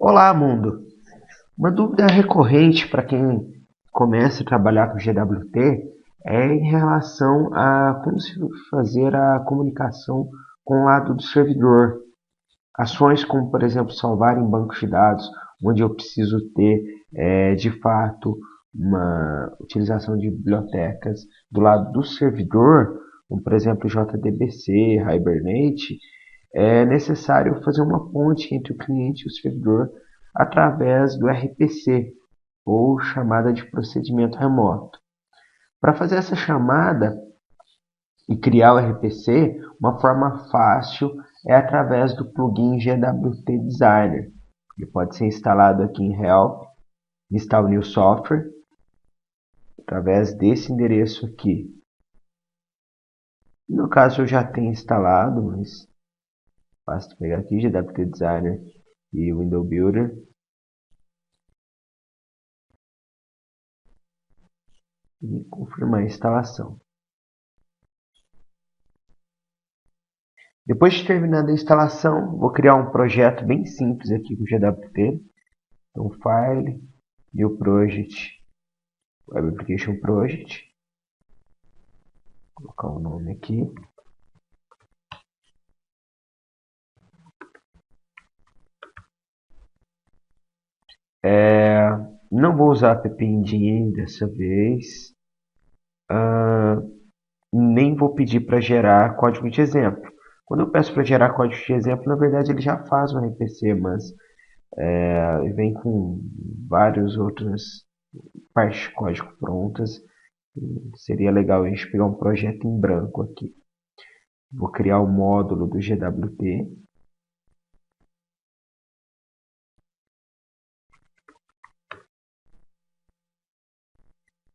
Olá, mundo! Uma dúvida recorrente para quem começa a trabalhar com GWT é em relação a como se fazer a comunicação com o lado do servidor. Ações como, por exemplo, salvar em bancos de dados, onde eu preciso ter, de fato, uma utilização de bibliotecas do lado do servidor, como, por exemplo, JDBC, Hibernate, é necessário fazer uma ponte entre o cliente e o servidor através do RPC, ou chamada de procedimento remoto. Para fazer essa chamada e criar o RPC, uma forma fácil é através do plugin GWT Designer. Ele pode ser instalado aqui em Help, Install New Software, através desse endereço aqui. No caso eu já tenho instalado, mas basta pegar aqui GWT Designer e Window Builder e confirmar a instalação. Depois de terminada a instalação, vou criar um projeto bem simples aqui com o GWT. Então, File, New Project, Web Application Project. Vou colocar o nome aqui. Não vou usar app engine dessa vez. Nem vou pedir para gerar código de exemplo. Quando eu peço para gerar código de exemplo, na verdade ele já faz um RPC, mas vem com várias outras partes de código prontas. Seria legal a gente pegar um projeto em branco aqui. Vou criar o módulo do GWT.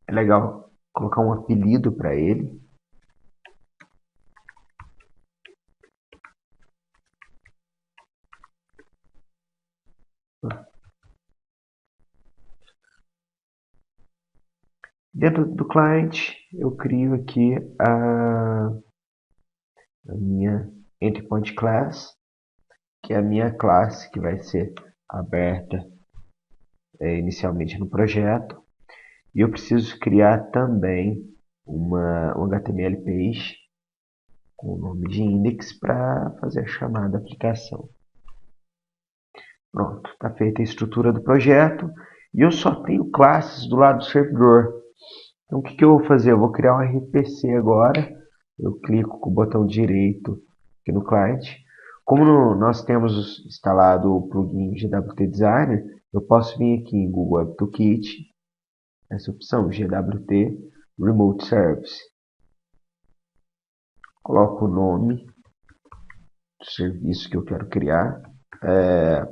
É legal colocar um apelido para ele. Dentro do client, eu crio aqui a minha endpoint class, que é a minha classe que vai ser aberta inicialmente no projeto. E eu preciso criar também um HTML page com o nome de index para fazer a chamada aplicação. Pronto, está feita a estrutura do projeto e eu só tenho classes do lado do servidor. Então o que eu vou fazer? Eu vou criar um RPC agora. Eu clico com o botão direito aqui no client. Como nós temos instalado o plugin GWT Designer, eu posso vir aqui em Google Web Toolkit, essa opção GWT Remote Service. Coloco o nome do serviço que eu quero criar,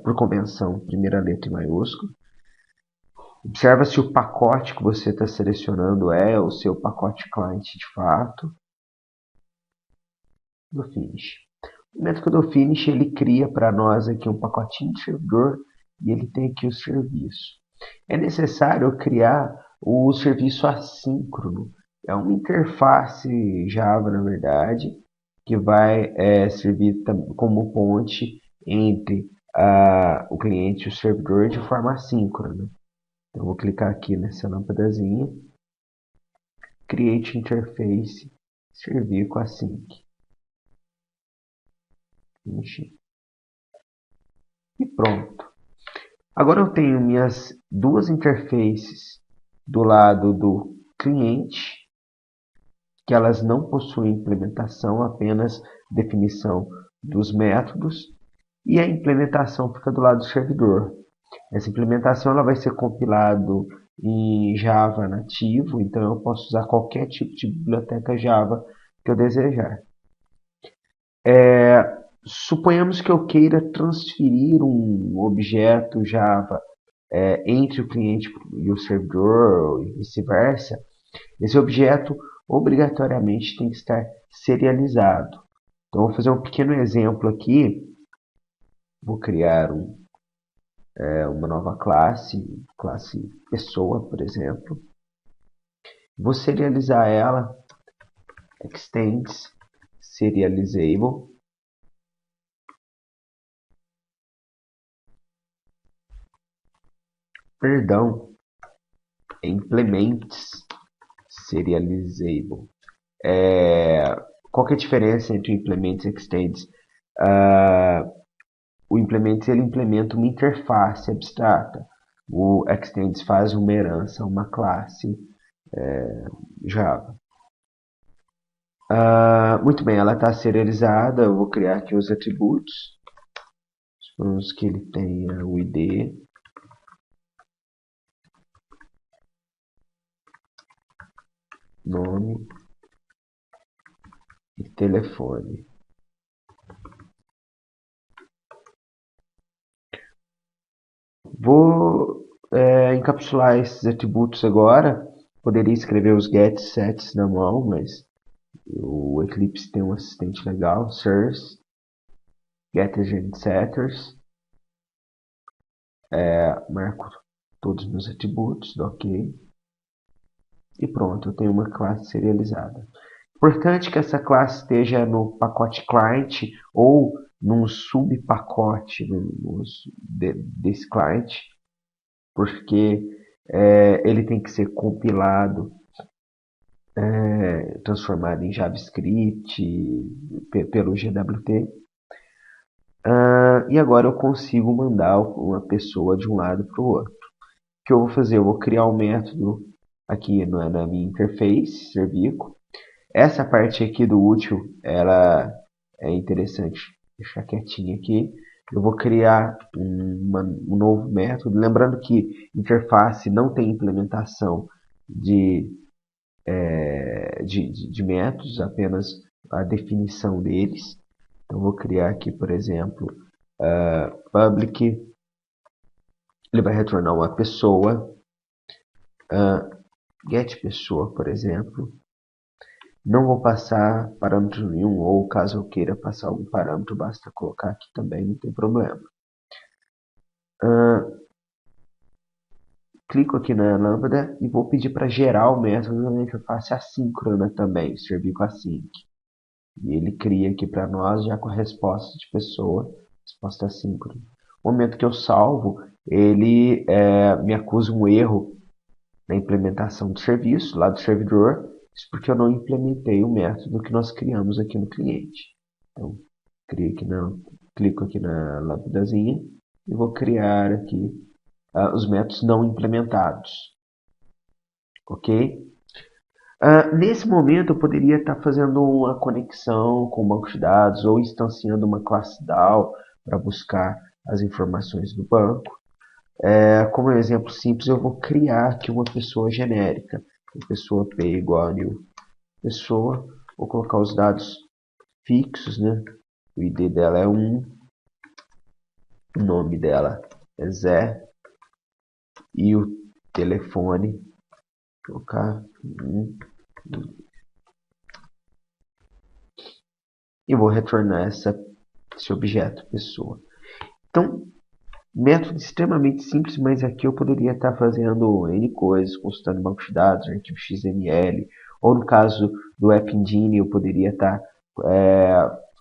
por convenção, primeira letra em maiúsculo. Observa se o pacote que você está selecionando é o seu pacote client de fato. Do finish. No momento que eu dou finish, ele cria para nós aqui um pacotinho de servidor e ele tem aqui o serviço. É necessário criar o serviço assíncrono. É uma interface Java, na verdade, que vai servir como ponte entre o cliente e o servidor de forma assíncrona. Então, vou clicar aqui nessa lâmpadazinha, Create Interface, servir com async. E pronto. Agora eu tenho minhas duas interfaces do lado do cliente, que elas não possuem implementação, apenas definição dos métodos, e a implementação fica do lado do servidor. Essa implementação ela vai ser compilado em Java nativo, então eu posso usar qualquer tipo de biblioteca Java que eu desejar. Suponhamos que eu queira transferir um objeto Java entre o cliente e o servidor e vice-versa. Esse objeto obrigatoriamente tem que estar serializado. Então, vou fazer um pequeno exemplo aqui. Vou criar uma nova classe pessoa, por exemplo. Vou serializar ela, extends serializable. Perdão, implements serializable. Qual que é a diferença entre o implements e extends? O implements ele implementa uma interface abstrata. O extends faz uma herança, uma classe Java. Muito bem, ela está serializada. Eu vou criar aqui os atributos. Supomos que ele tenha o ID, nome e telefone. Vou encapsular esses atributos agora. Poderia escrever os gets, sets na mão, mas o Eclipse tem um assistente legal, source, getters and setters. Marco todos os meus atributos, ok. E pronto, eu tenho uma classe serializada. Importante que essa classe esteja no pacote client ou num subpacote desse client, porque ele tem que ser compilado, transformado em JavaScript pelo GWT. E agora eu consigo mandar uma pessoa de um lado para o outro. O que eu vou fazer? Eu vou criar um método aqui na minha interface, Servico. Essa parte aqui do útil, ela é interessante deixar quietinha aqui. Eu vou criar um novo método. Lembrando que interface não tem implementação de métodos, apenas a definição deles. Então, vou criar aqui, por exemplo, public. Ele vai retornar uma pessoa. Get pessoa, por exemplo. Não vou passar parâmetro nenhum, ou caso eu queira passar algum parâmetro, basta colocar aqui também, não tem problema. Clico aqui na lambda e vou pedir para gerar o método na interface assíncrona também, servir com async. E ele cria aqui para nós já com a resposta de pessoa, resposta assíncrona. No momento que eu salvo, ele me acusa um erro na implementação do serviço, lá do servidor, isso porque eu não implementei o método que nós criamos aqui no cliente. Então, clico aqui na lambdazinha e vou criar aqui os métodos não implementados. Ok? Nesse momento, eu poderia estar fazendo uma conexão com o banco de dados ou instanciando uma classe DAO para buscar as informações do banco. Como um exemplo simples, eu vou criar aqui uma pessoa genérica. Pessoa P igual a new pessoa. Vou colocar os dados fixos, né? O ID dela é 1, o nome dela é Zé e o telefone. Vou colocar 1 e vou retornar esse objeto pessoa. Então, método extremamente simples, mas aqui eu poderia estar fazendo N coisas, consultando banco de dados, arquivo XML, ou no caso do App Engine eu poderia estar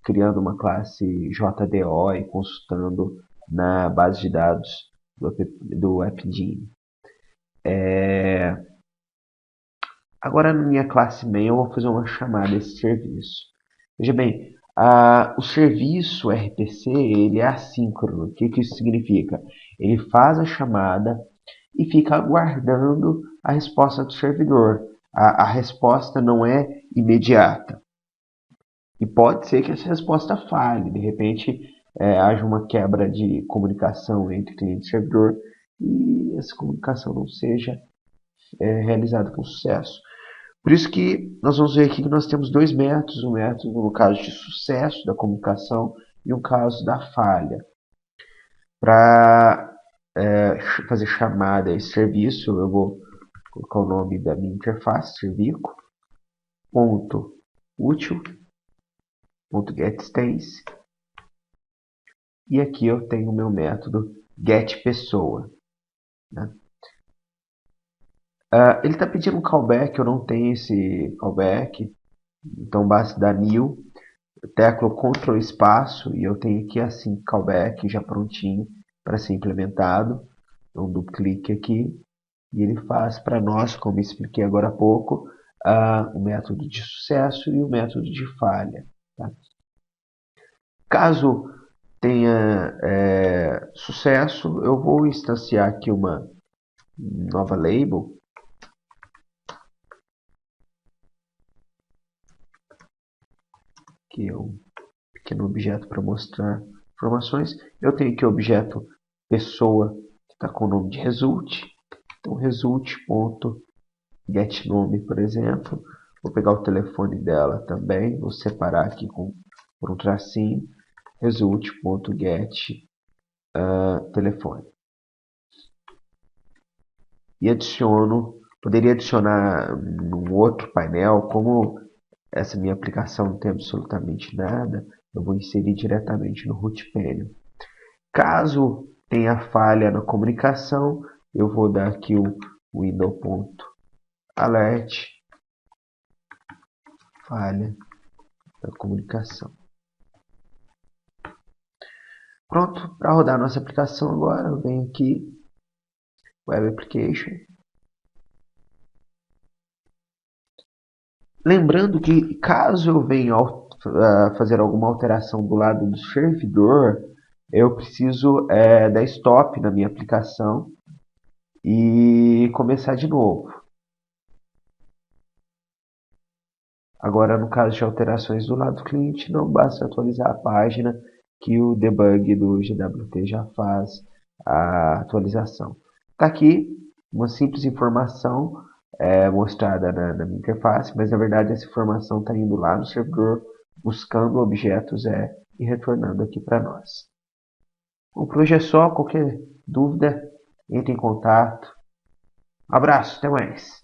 criando uma classe JDO e consultando na base de dados do App Engine. Agora na minha classe main eu vou fazer uma chamada desse serviço. Veja bem, o serviço RPC ele é assíncrono. O que isso significa? Ele faz a chamada e fica aguardando a resposta do servidor. A resposta não é imediata. E pode ser que essa resposta falhe. De repente, haja uma quebra de comunicação entre cliente e servidor e essa comunicação não seja realizada com sucesso. Por isso que nós vamos ver aqui que nós temos dois métodos, um método no caso de sucesso da comunicação e um caso da falha. Para fazer chamada a esse serviço, eu vou colocar o nome da minha interface, servico, ponto útil, ponto getStance, e aqui eu tenho o meu método getPessoa. Né? Ele está pedindo um callback, eu não tenho esse callback, então basta dar new, teclo Ctrl espaço e eu tenho aqui assim callback já prontinho para ser implementado. Então, dou clique aqui e ele faz para nós, como expliquei agora há pouco, o método de sucesso e o método de falha. Tá? Caso tenha sucesso, eu vou instanciar aqui uma nova label, que é um pequeno objeto para mostrar informações. Eu tenho aqui o objeto pessoa, que está com o nome de result. Então, result.getNome, por exemplo. Vou pegar o telefone dela também, vou separar aqui por um tracinho, result.get telefone. E poderia adicionar num outro painel, como essa minha aplicação não tem absolutamente nada, eu vou inserir diretamente no root panel. Caso tenha falha na comunicação, eu vou dar aqui o window.alert, falha da comunicação. Pronto, para rodar a nossa aplicação agora, eu venho aqui, Web Application. Lembrando que caso eu venha fazer alguma alteração do lado do servidor, eu preciso dar stop na minha aplicação e começar de novo. Agora, no caso de alterações do lado do cliente, não basta atualizar a página que o debug do GWT já faz a atualização. Está aqui uma simples informação mostrada na minha interface, mas na verdade essa informação está indo lá no servidor, buscando objetos e retornando aqui para nós. Bom, por hoje é só. Qualquer dúvida, entre em contato. Um abraço, até mais.